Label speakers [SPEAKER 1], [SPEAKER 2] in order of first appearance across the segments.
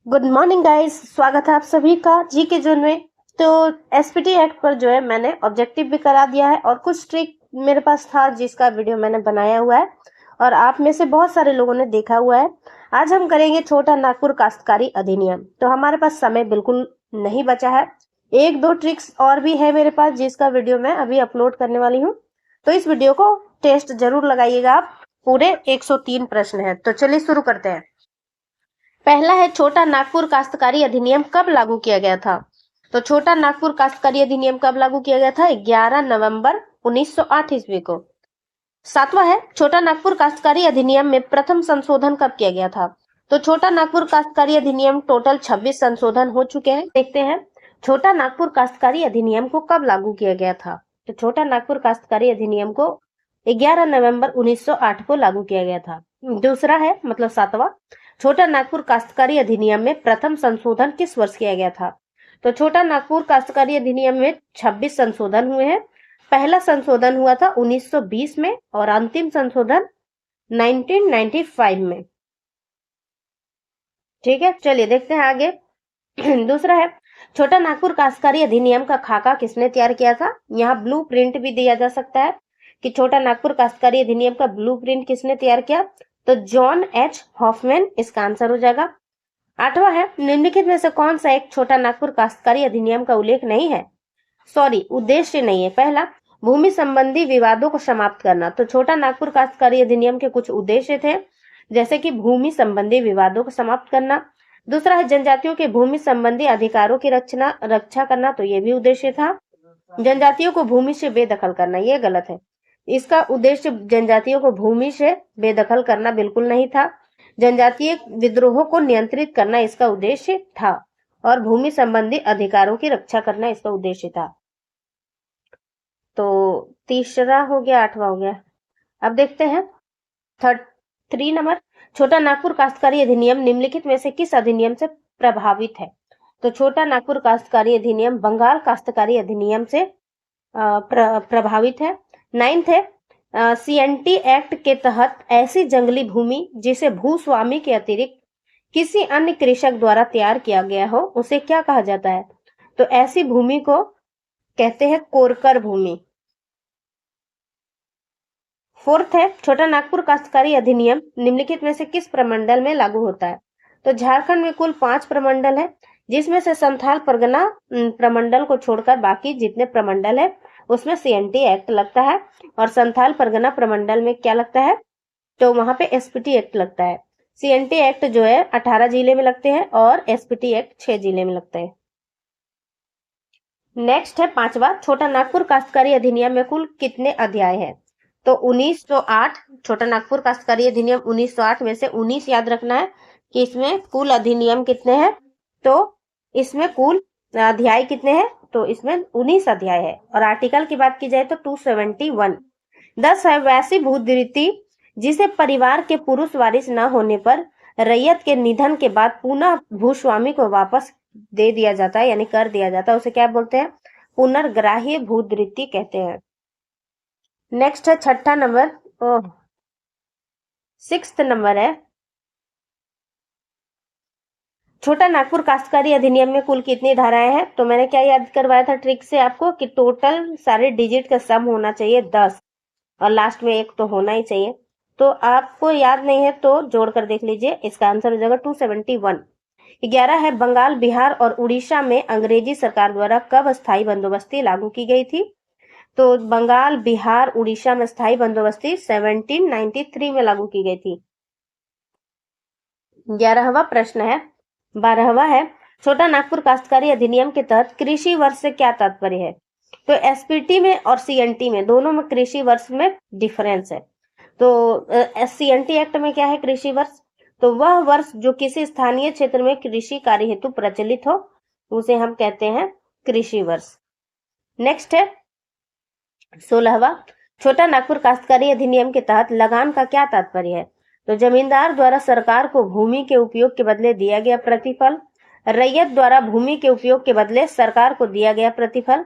[SPEAKER 1] Good morning guys, स्वागत है आप सभी का जी के जोन में। तो एसपीटी एक्ट पर जो है मैंने ऑब्जेक्टिव भी करा दिया है और कुछ ट्रिक मेरे पास था जिसका वीडियो मैंने बनाया हुआ है और आप में से बहुत सारे लोगों ने देखा हुआ है। आज हम करेंगे छोटा नागपुर काश्तकारी अधिनियम। तो हमारे पास समय बिल्कुल नहीं बचा है। एक दो ट्रिक्स और भी है मेरे पास जिसका वीडियो मैं अभी अपलोड करने वाली हूँ। तो इस वीडियो को टेस्ट जरूर लगाइएगा आप। पूरे 103 प्रश्न है। तो चलिए शुरू करते हैं। पहला है, छोटा नागपुर काश्तकारी अधिनियम कब लागू किया गया था? तो छोटा नागपुर काश्तकारी अधिनियम कब लागू किया गया था? 11 नवंबर 1908 ईस्वी को। सातवां है, छोटा नागपुर काश्तकारी अधिनियम में प्रथम संशोधन कब किया गया था? तो छोटा नागपुर काश्तकारी अधिनियम टोटल 26 संशोधन हो चुके हैं। देखते हैं छोटा नागपुर काश्तकारी अधिनियम को कब लागू किया गया था। तो छोटा नागपुर काश्तकारी अधिनियम को 11 नवंबर 1908 को लागू किया गया था। दूसरा है मतलब सातवां, छोटा नागपुर काश्तकारी अधिनियम में प्रथम संशोधन किस वर्ष किया गया था? तो छोटा नागपुर काश्तकारी अधिनियम में 26 संशोधन हुए हैं। पहला संशोधन हुआ था 1920 में और अंतिम संशोधन 1995 में। ठीक है, चलिए देखते हैं आगे। दूसरा है, छोटा नागपुर काश्तकारी अधिनियम का खाका किसने तैयार किया था? यहाँ ब्लू प्रिंट भी दिया जा सकता है कि छोटा नागपुर काश्तकारी अधिनियम का ब्लू प्रिंट किसने तैयार किया? तो जॉन एच हॉफमैन इसका आंसर हो जाएगा। आठवां है, निम्नलिखित में से कौन सा एक छोटा नागपुर काश्तकारी अधिनियम का उल्लेख नहीं है? सॉरी, उद्देश्य नहीं है। पहला, भूमि संबंधी विवादों को समाप्त करना। तो छोटा नागपुर काश्तकारी अधिनियम के कुछ उद्देश्य थे, जैसे कि भूमि संबंधी विवादों को समाप्त करना। दूसरा है, जनजातियों के भूमि संबंधी अधिकारों की रक्षा करना। तो ये भी उद्देश्य था। जनजातियों को भूमि से बेदखल करना, ये गलत है। इसका उद्देश्य जनजातियों को भूमि से बेदखल करना बिल्कुल नहीं था। जनजातीय विद्रोहों को नियंत्रित करना इसका उद्देश्य था और भूमि संबंधी अधिकारों की रक्षा करना इसका उद्देश्य था। तो तीसरा हो गया, आठवां हो गया। अब देखते हैं 3 नंबर, छोटा नागपुर काश्तकारी अधिनियम निम्नलिखित में से किस अधिनियम से प्रभावित है? तो छोटा नागपुर काश्तकारी अधिनियम बंगाल काश्तकारी अधिनियम से प्रभावित है। 9th है, सीएनटी एक्ट के तहत ऐसी जंगली भूमि जिसे भूस्वामी के अतिरिक्त किसी अन्य कृषक द्वारा तैयार किया गया हो उसे क्या कहा जाता है? तो ऐसी भूमि को कहते हैं कोरकर भूमि। 4th है, छोटा नागपुर काश्तकारी अधिनियम निम्नलिखित में से किस प्रमंडल में लागू होता है? तो झारखंड में कुल 5 प्रमंडल है, जिसमें से संथाल परगना प्रमंडल को छोड़कर बाकी जितने प्रमंडल है उसमें सीएनटी एक्ट लगता है। और संथाल परगना प्रमंडल में क्या लगता है? तो वहां पे एसपीटी एक्ट लगता है। सीएनटी एक्ट जो है 18 जिले में लगते हैं और एसपीटी एक्ट 6 जिले में लगते हैं। नेक्स्ट है 5वां, छोटा नागपुर काश्तकारी अधिनियम में कुल कितने अध्याय है? तो 1908। छोटा नागपुर काश्तकारी अधिनियम 1908 में से 19 याद रखना है कि इसमें कुल अधिनियम कितने हैं। तो इसमें कुल अध्याय कितने हैं? तो इसमें 19 अध्याय है। और आर्टिकल की बात की जाए तो 271। 10 है, वैसी भूधृति जिसे परिवार के पुरुष वारिस न होने पर रैयत के निधन के बाद पुनः भूस्वामी को वापस दे दिया जाता है, यानी कर दिया जाता है, उसे क्या बोलते हैं? पुनर्ग्राह्य भूधृति कहते हैं। नेक्स्ट है 6ठा नंबर, 6th नंबर है, छोटा नागपुर काश्तकारी अधिनियम में कुल कितनी धाराएं हैं? तो मैंने क्या याद करवाया था ट्रिक से आपको कि टोटल सारे डिजिट का सम होना चाहिए 10 और लास्ट में 1 तो होना ही चाहिए। तो आपको याद नहीं है तो जोड़कर देख लीजिए, इसका आंसर हो जाएगा 271। 11 है, बंगाल, बिहार और उड़ीसा में अंग्रेजी सरकार द्वारा कब स्थायी बंदोबस्ती लागू की गई थी? तो बंगाल, बिहार, उड़ीसा में स्थायी बंदोबस्ती 1793 में लागू की गई थी। 11वां प्रश्न है, 12वां है, छोटा नागपुर काश्तकारी अधिनियम के तहत कृषि वर्ष से क्या तात्पर्य है? तो एसपीटी में और सीएनटी में दोनों में कृषि वर्ष में डिफरेंस है। तो सीएनटी एक्ट में क्या है कृषि वर्ष? तो वह वर्ष जो किसी स्थानीय क्षेत्र में कृषि कार्य हेतु प्रचलित हो उसे हम कहते हैं कृषि वर्ष। नेक्स्ट है 16वां, छोटा नागपुर काश्तकारी अधिनियम के तहत लगान का क्या तात्पर्य है? तो जमींदार द्वारा सरकार को भूमि के उपयोग के बदले दिया गया प्रतिफल, रैयत द्वारा भूमि के उपयोग के बदले सरकार को दिया गया प्रतिफल।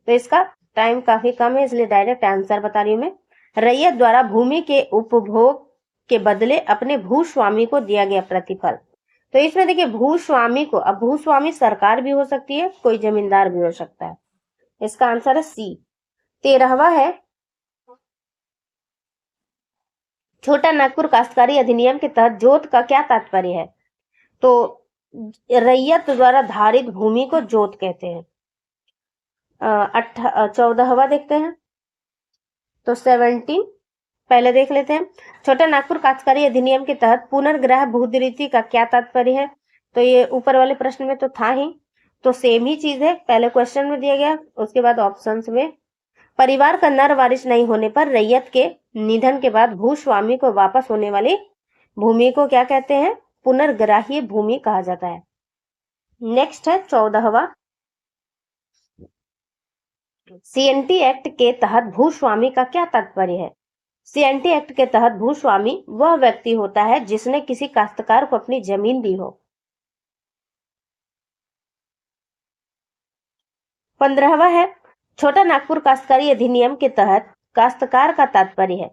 [SPEAKER 1] तो इसका टाइम काफी कम है इसलिए डायरेक्ट आंसर बता रही हूँ मैं। रैयत द्वारा भूमि के उपभोग के बदले अपने भूस्वामी को दिया गया प्रतिफल। तो इसमें देखिए भूस्वामी को, अब भूस्वामी सरकार भी हो सकती है, कोई जमींदार भी हो सकता है। इसका आंसर है सी। 13वां है छोटा नागपुर काश्तकारी अधिनियम के तहत जोत का क्या तात्पर्य है? तो रैयत द्वारा धारित भूमि को जोत कहते हैं। 14वां देखते हैं, तो 17 पहले देख लेते हैं। छोटा नागपुर काश्तकारी अधिनियम के तहत पुनर्ग्रह भूधिरिति का क्या तात्पर्य है? तो ये ऊपर वाले प्रश्न में तो था ही, तो सेम ही चीज है, पहले क्वेश्चन में दिया गया, उसके बाद ऑप्शंस में। परिवार का नर वारिस नहीं होने पर रैयत के निधन के बाद भूस्वामी को वापस होने वाली भूमि को क्या कहते हैं? पुनर्ग्राह्य भूमि कहा जाता है। नेक्स्ट है 14वां, सीएनटी एक्ट के तहत भूस्वामी का क्या तात्पर्य है? सीएनटी एक्ट के तहत भूस्वामी वह व्यक्ति होता है जिसने किसी काश्तकार को अपनी जमीन दी हो। 15वां है छोटा नागपुर काश्तकारी अधिनियम के तहत काश्तकार का तात्पर्य है।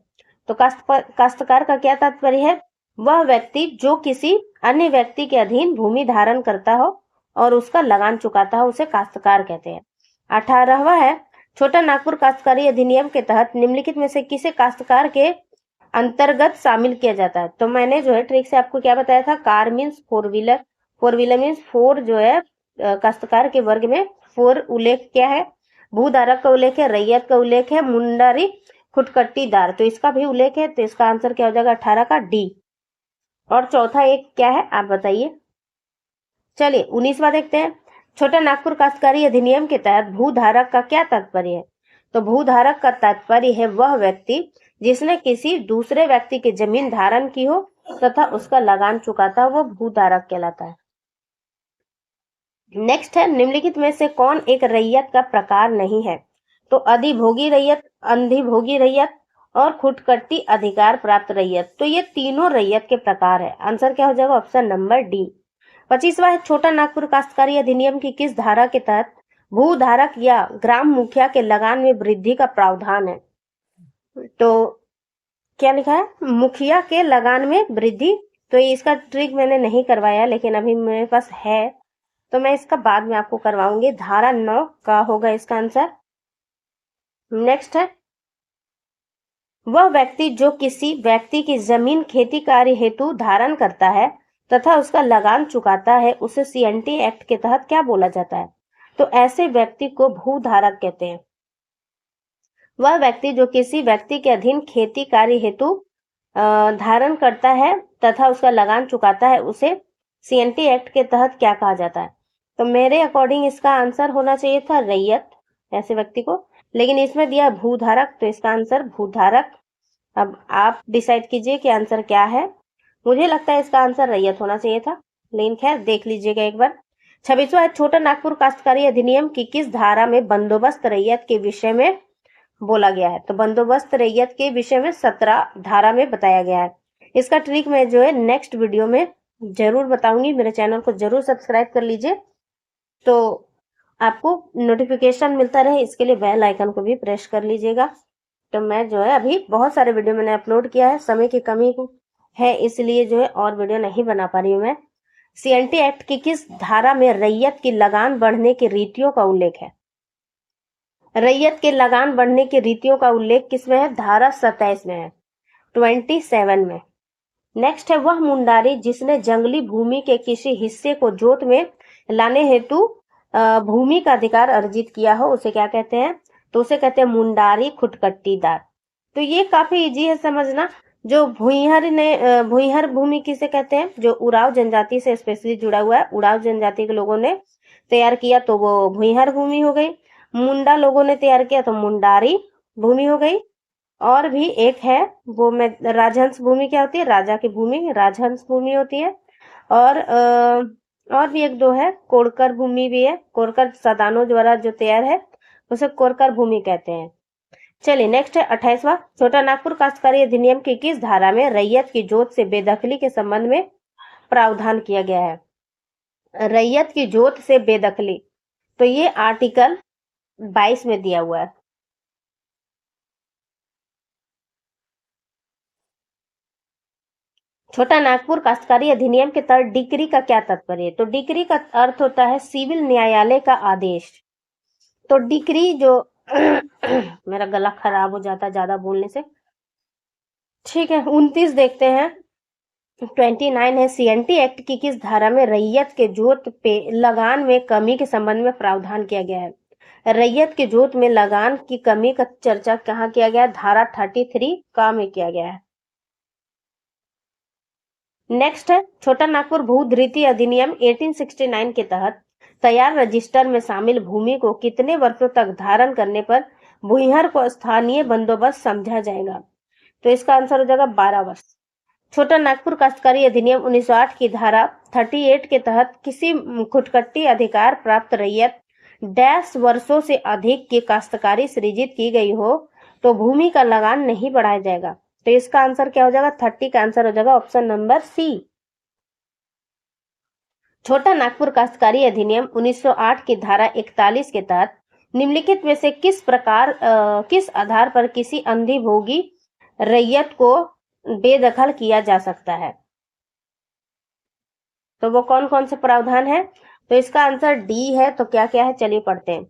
[SPEAKER 1] तो काश्तकार का क्या तात्पर्य है? वह व्यक्ति जो किसी अन्य व्यक्ति के अधीन भूमि धारण करता हो और उसका लगान चुकाता हो, उसे काश्तकार कहते हैं। 18वां है छोटा नागपुर काश्तकारी अधिनियम के तहत निम्नलिखित में से किसे काश्तकार के अंतर्गत शामिल किया जाता है? तो मैंने जो है ट्रिक से आपको क्या बताया था, car means four wheeler, four wheeler means four जो है काश्तकार के वर्ग में फोर उल्लेख क्या है? भूधारक का उल्लेख है, रैयत का उल्लेख है, मुंडारी खुटकट्टीदार, तो इसका भी उल्लेख है, तो इसका आंसर क्या हो जाएगा? 18 का डी। और चौथा एक क्या है आप बताइए। चलिए 19वां देखते हैं। छोटा नागपुर काश्तकारी अधिनियम के तहत भूधारक का क्या तात्पर्य है? तो भूधारक का तात्पर्य है वह व्यक्ति जिसने किसी दूसरे व्यक्ति की जमीन धारण की हो तथा उसका लगान चुकाता हो, वो भूधारक कहलाता है। नेक्स्ट है निम्नलिखित में से कौन एक रैयत का प्रकार नहीं है? तो अधिभोगी रैयत, अंधिभोगी रैयत और खुटकट्टी अधिकार प्राप्त रैयत, तो ये तीनों रैयत के प्रकार है। आंसर क्या हो जाएगा? Option number D. 25वां है छोटा नागपुर काश्तकारी अधिनियम की किस धारा के तहत भूधारक या ग्राम मुखिया के लगान में वृद्धि का प्रावधान है? तो क्या लिखा है? मुखिया के लगान में वृद्धि। तो इसका ट्रिक मैंने नहीं करवाया, लेकिन अभी मेरे पास है, तो मैं इसका बाद में आपको करवाऊंगी। धारा 9 का होगा इसका आंसर। नेक्स्ट है वह व्यक्ति जो किसी व्यक्ति की जमीन खेती कार्य हेतु धारण करता है तथा उसका लगान चुकाता है, उसे सीएनटी एक्ट के तहत क्या बोला जाता है? तो ऐसे व्यक्ति को भूधारक कहते हैं। वह व्यक्ति जो किसी व्यक्ति के अधीन खेती कार्य हेतु धारण करता है तथा उसका लगान चुकाता है, उसे सीएनटी एक्ट के तहत क्या कहा जाता है? तो मेरे अकॉर्डिंग इसका आंसर होना चाहिए था रैयत, ऐसे व्यक्ति को, लेकिन इसमें दिया भूधारक, तो इसका आंसर भूधारक। अब आप डिसाइड कीजिए कि आंसर क्या है। मुझे लगता है इसका आंसर रैयत होना चाहिए था, लेकिन खैर देख लीजिएगा एक बार। 26वां है छोटा नागपुर काश्तकारी अधिनियम की किस धारा में बंदोबस्त रैयत के विषय में बोला गया है? तो बंदोबस्त रैयत के विषय में 17 धारा में बताया गया है। इसका ट्रिक मैं जो है नेक्स्ट वीडियो में जरूर बताऊंगी। मेरे चैनल को जरूर सब्सक्राइब कर लीजिए, तो आपको नोटिफिकेशन मिलता रहे, इसके लिए बेल आइकन को भी प्रेस कर लीजिएगा। तो मैं जो है अभी बहुत सारे वीडियो मैंने अपलोड किया है, समय की कमी है इसलिए जो है और वीडियो नहीं बना पा रही हूँ मैं। सीएनटी एक्ट की किस धारा में रैयत की लगान बढ़ने की रीतियों का उल्लेख है? रैयत के लगान बढ़ने की रीतियों का उल्लेख किसमें है? धारा 27 में है, 27 में। नेक्स्ट है वह मुंडारी जिसने जंगली भूमि के किसी हिस्से को जोत में लाने हेतु भूमि का अधिकार अर्जित किया हो, उसे क्या कहते हैं? तो उसे कहते हैं मुंडारी खुटकट्टीदार। तो ये काफी इजी है समझना। जो भूइहर भूमि किसे कहते हैं? जो उराव जनजाति से स्पेशली जुड़ा हुआ है, उराव जनजाति के लोगों ने तैयार किया तो वो भूइहर भूमि हो गई। मुंडा लोगों ने तैयार किया तो मुंडारी भूमि हो गई। और भी एक है वो में राजहंस भूमि क्या होती है? राजा की भूमि राजहंस भूमि होती है। और भी एक दो है, कोरकर भूमि भी है, कोरकर सदानों द्वारा जो तैयार है उसे कोरकर भूमि कहते हैं। चलिए नेक्स्ट है 28वां छोटा नागपुर काश्तकारी अधिनियम की किस धारा में रैयत की जोत से बेदखली के संबंध में प्रावधान किया गया है? रैयत की जोत से बेदखली, तो ये आर्टिकल 22 में दिया हुआ है। छोटा नागपुर काश्तकारी अधिनियम के तहत डिक्री का क्या तात्पर्य है? तो डिक्री का अर्थ होता है सिविल न्यायालय का आदेश। तो डिक्री जो मेरा गला खराब हो जाता है ज्यादा बोलने से। ठीक है, 29 देखते हैं। 29 है, सीएनटी एक्ट की किस धारा में रैयत के जोत पे लगान में कमी के संबंध में प्रावधान किया गया है? रैयत के जोत में लगान की कमी का चर्चा कहाँ किया गया? धारा 33 का में किया गया है। नेक्स्ट है, छोटा नागपुर भू-धृति अधिनियम 1869 के तहत तैयार रजिस्टर में शामिल भूमि को कितने वर्षों तक धारण करने पर भूमिहर को स्थानीय बंदोबस्त समझा जाएगा? तो इसका आंसर हो जाएगा 12 वर्ष। छोटा नागपुर काश्तकारी अधिनियम 1908 की धारा 38 के तहत किसी खुटकट्टी अधिकार प्राप्त रैयत डैश वर्षों से अधिक की काश्तकारी सृजित की गई हो तो भूमि का लगान नहीं बढ़ाया जाएगा। तो इसका आंसर क्या हो जाएगा? 30 का आंसर हो जाएगा ऑप्शन नंबर सी। छोटा नागपुर काश्तकारी अधिनियम 1908 की धारा 41 के तहत निम्नलिखित में से किस आधार पर किसी अंधिभोगी रैयत को बेदखल किया जा सकता है? तो वो कौन कौन से प्रावधान है? तो इसका आंसर डी है। तो क्या क्या है, चलिए पढ़ते हैं।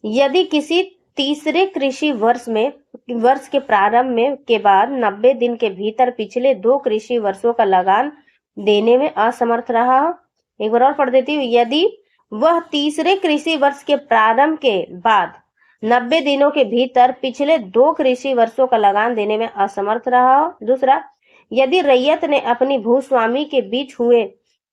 [SPEAKER 1] यदि किसी तीसरे कृषि वर्ष के प्रारंभ में के बाद 90 दिन के भीतर पिछले 2 कृषि वर्षों का लगान देने में असमर्थ रहा हो। एक बार और पढ़ देती हूँ। यदि वह तीसरे कृषि वर्ष के प्रारंभ के बाद 90 दिनों के भीतर पिछले 2 कृषि वर्षों का लगान देने में असमर्थ रहा हो। दूसरा, यदि रैयत ने अपनी भूस्वामी के बीच हुए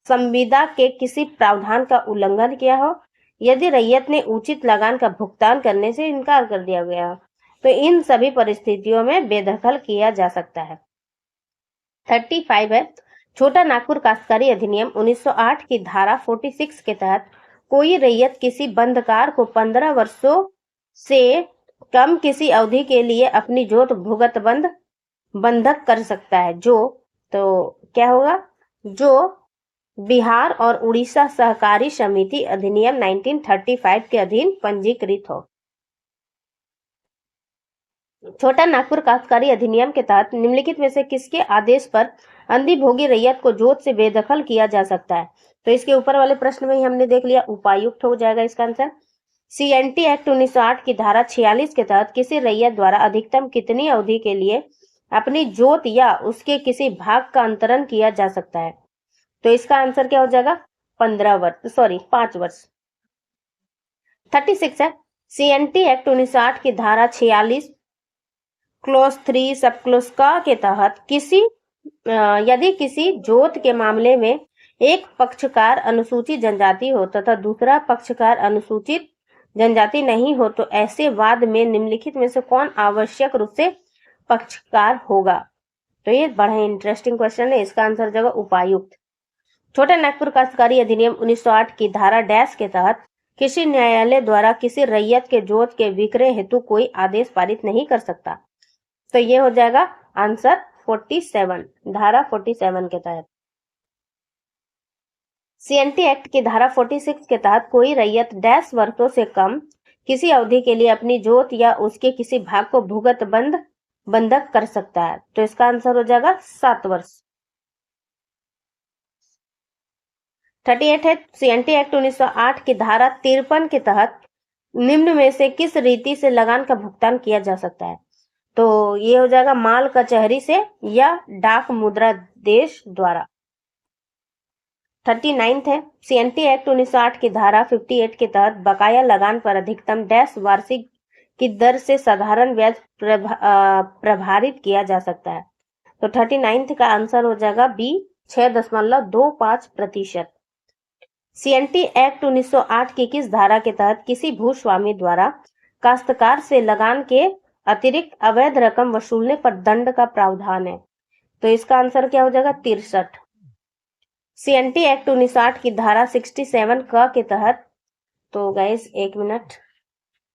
[SPEAKER 1] संविदा के किसी प्रावधान का उल्लंघन किया हो। यदि रैयत ने उचित लगान का भुगतान करने से इनकार कर दिया गया हो तो इन सभी परिस्थितियों में बेदखल किया जा सकता है। 35 है, छोटा नागपुर काश्तकारी अधिनियम 1908 की धारा 46 के तहत कोई रैयत किसी बंधकार को 15 वर्षों से कम किसी अवधि के लिए अपनी जोत भुगत बंधक कर सकता है जो, तो क्या होगा, जो बिहार और उड़ीसा सहकारी समिति अधिनियम 1935 के अधीन पंजीकृत हो। छोटा नागपुर काश्तकारी अधिनियम के तहत निम्नलिखित में से किसके आदेश पर अंधिभोगी रैयत को जोत से बेदखल किया जा सकता है? तो इसके ऊपर वाले प्रश्न में ही हमने देख लिया, उपायुक्त हो जाएगा इसका आंसर। सीएनटी एक्ट 1908 की धारा 46 के तहत किसी रैयत द्वारा अधिकतम कितनी अवधि के लिए अपनी जोत या उसके किसी भाग का अंतरण किया जा सकता है? तो इसका आंसर क्या हो जाएगा? 5 वर्ष। 36 है, सीएनटी एक्ट 1908 की धारा 46 क्लोज 3 सब क्लोज का के तहत यदि किसी जोत के मामले में एक पक्षकार अनुसूचित जनजाति हो तथा दूसरा पक्षकार अनुसूचित जनजाति नहीं हो तो ऐसे वाद में निम्नलिखित में से कौन आवश्यक रूप से पक्षकार होगा? तो ये बड़ा इंटरेस्टिंग क्वेश्चन है। इसका आंसर हो जाएगा उपायुक्त। छोटा नागपुर काश्तकारी अधिनियम 1908 की धारा डैश के तहत किसी न्यायालय द्वारा किसी रैयत के जोत के विक्रय हेतु कोई आदेश पारित नहीं कर सकता। तो ये हो जाएगा आंसर 47, धारा 47 के तहत। सीएनटी एक्ट की धारा 46 के तहत कोई रैयत डैश वर्षों से कम किसी अवधि के लिए अपनी जोत या उसके किसी भाग को भुगत बंधक कर सकता है। तो इसका आंसर हो जाएगा 7 वर्ष। 38 है, सीएनटी एक्ट 1908 की धारा 53 के तहत निम्न में से किस रीति से लगान का भुगतान किया जा सकता है? तो ये हो जाएगा माल कचहरी से या डाक मुद्रा देश द्वारा। 39 है, सीएनटी एक्ट 1908 की धारा 58 के तहत बकाया लगान पर अधिकतम डैश वार्षिक की दर से साधारण ब्याज प्रभारित किया जा सकता है। तो 39 का आंसर हो जाएगा बी, 6.25%। सीएनटी एक्ट 1908 की किस धारा के तहत किसी भूस्वामी द्वारा काश्तकार से लगान के अतिरिक्त अवैध रकम वसूलने पर दंड का प्रावधान है? तो इसका आंसर क्या हो जाएगा? 63। सीएनटी एक्ट 1908 की धारा 67 क के तहत, तो गाइस एक मिनट,